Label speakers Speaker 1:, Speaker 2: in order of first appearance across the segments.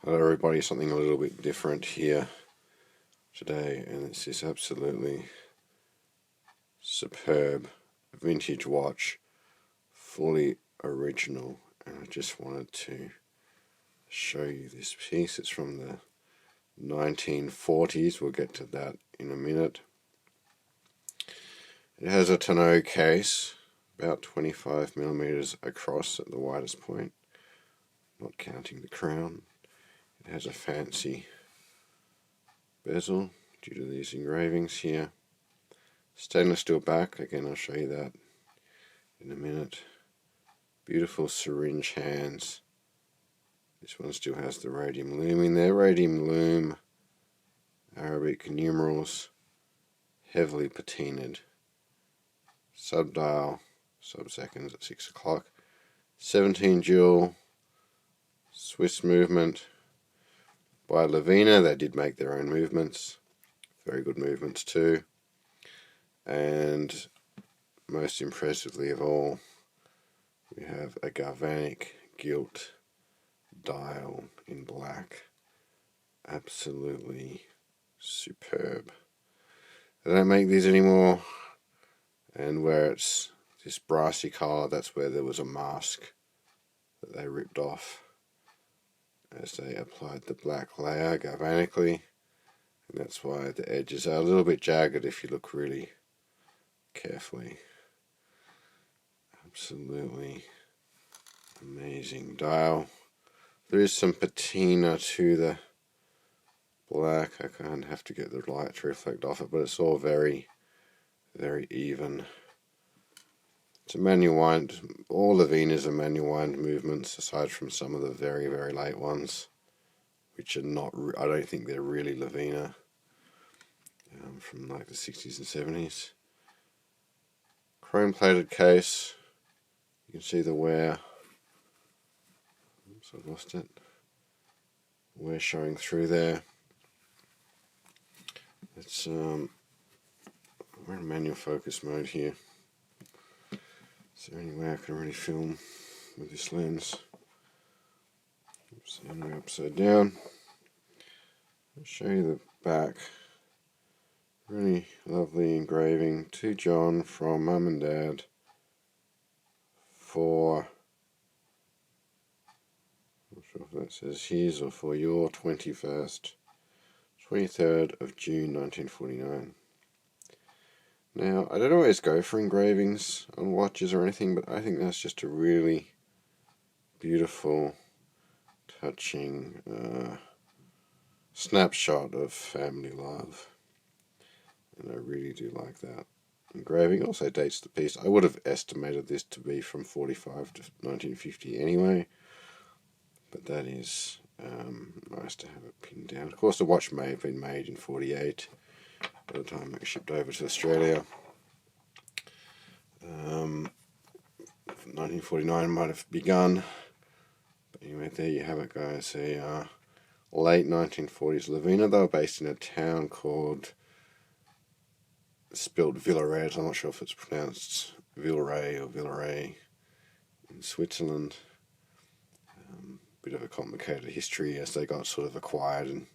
Speaker 1: Hello everybody, something a little bit different here today, and it's this absolutely superb vintage watch, fully original, and I just wanted to show you this piece. It's from the 1940s, we'll get to that in a minute. It has a tonneau case, about 25mm across at the widest point, not counting the crown. It has a fancy bezel due to these engravings here. Stainless steel back, again I'll show you that in a minute. Beautiful syringe hands. This one still has the radium loom in there. Radium loom, Arabic numerals, heavily patinaed. Subdial, sub-seconds at 6 o'clock. 17 jewel, Swiss movement by Levina. They did make their own movements, very good movements too. And most impressively of all, we have a galvanic gilt dial in black. Absolutely superb. They don't make these anymore, and where it's this brassy colour, that's where there was a mask that they ripped off as they applied the black layer galvanically, and that's why the edges are a little bit jagged if you look really carefully. Absolutely amazing dial. There is some patina to the black. I kind of have to get the light to reflect off it, but it's all very, very even. It's a manual wind. All Levinas are manual wind movements, aside from some of the very, very late ones, which are not. I don't think they're really Levina, from like the 60s and 70s. Chrome plated case. You can see the wear. Oops, I lost it. Wear showing through there. It's we're in manual focus mode here. Is there any way I can really film with this lens? Oops, and we're upside down. I'll show you the back. Really lovely engraving. To John from Mum and Dad for, I'm not sure if that says his or for your 23rd of June 1949. Now, I don't always go for engravings on watches or anything, but I think that's just a really beautiful, touching snapshot of family love. And I really do like that. Engraving also dates the piece. I would have estimated this to be from 45 to 1950 anyway, but that is nice to have it pinned down. Of course, the watch may have been made in 48 by the time it was shipped over to Australia. 1949 might have begun, but anyway, there you have it, guys. A late 1940s Levina. They were based in a town called, spelled Villaret. I'm not sure if it's pronounced Villeray or Villaret in Switzerland. Bit of a complicated history as they got sort of acquired and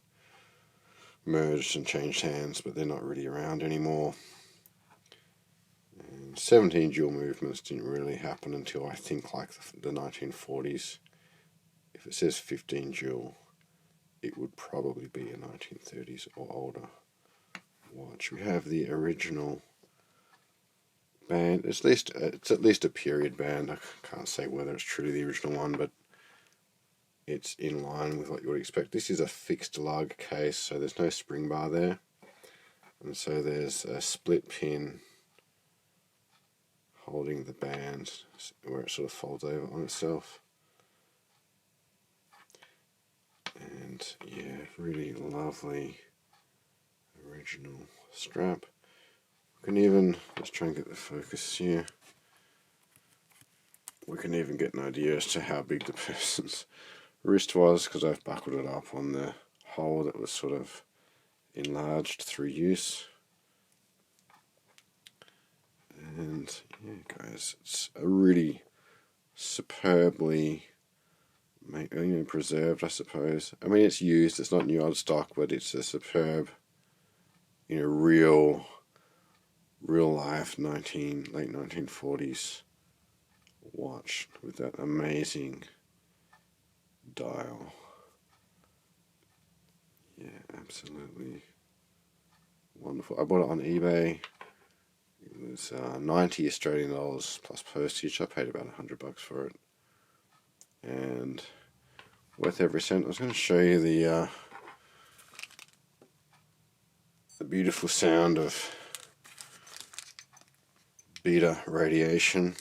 Speaker 1: merged and changed hands, but they're not really around anymore. And 17 jewel movements didn't really happen until I think like the 1940s. If it says 15 jewel, it would probably be a 1930s or older watch. We have the original band. It's at least a period band. I can't say whether it's truly the original one, but it's in line with what you would expect. This is a fixed lug case, so there's no spring bar there, and so there's a split pin holding the band where it sort of folds over on itself. And yeah, really lovely original strap. We can even, let's try and get the focus here. We can even get an idea as to how big the person's wrist was, because I've buckled it up on the hole that was sort of enlarged through use. And yeah, guys, it's a really superbly preserved, I suppose. I mean, it's used, it's not new old stock, but it's a superb, real life late 1940s watch with that amazing dial. Yeah, absolutely wonderful. I bought it on eBay. It was 90 Australian dollars plus postage. I paid about $100 for it, and worth every cent. I was going to show you the beautiful sound of beta radiation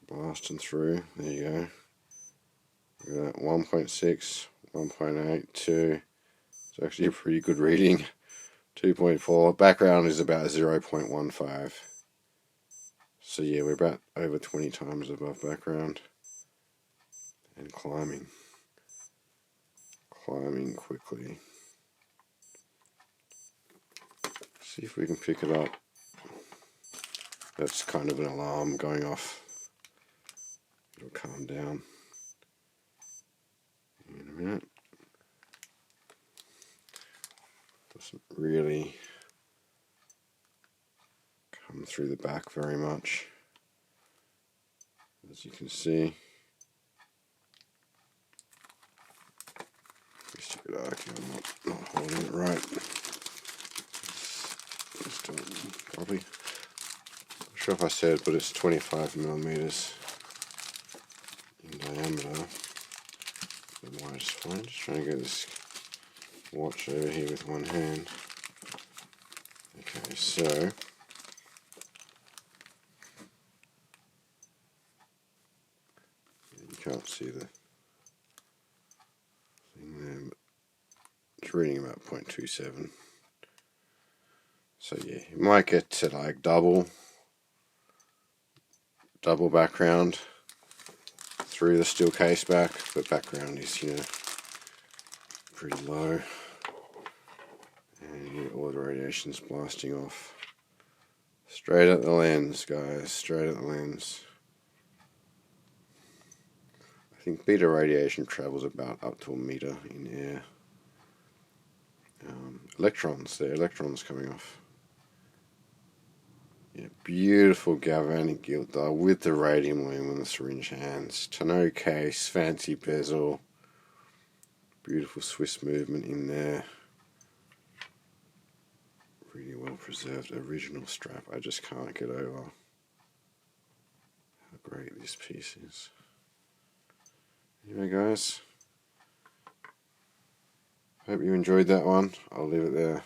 Speaker 1: blasting through. There you go. Look at that, 1.6, 1.8, 2. It's actually a pretty good reading. 2.4. Background is about 0.15. So yeah, we're about over 20 times above background. And climbing quickly. See if we can pick it up. That's kind of an alarm going off. It'll calm down in a minute. Doesn't really come through the back very much, as you can see. I'm not holding it right. Probably. Not sure if I said, but it's 25 millimeters in diameter. The wire is fine. Just trying to get this watch over here with one hand. Okay, so you can't see the thing there, but it's reading about 0.27. So yeah, you might get to like double background through the steel case back, but background is pretty low, and all the radiation's blasting off straight at the lens, guys, straight at the lens. I think beta radiation travels about up to a meter in air. Electrons coming off. Yeah, beautiful galvanic gilt dial with the radium loom on the syringe hands. Tonneau case, fancy bezel, beautiful Swiss movement in there. Really well preserved original strap. I just can't get over how great this piece is. Anyway, guys, hope you enjoyed that one. I'll leave it there.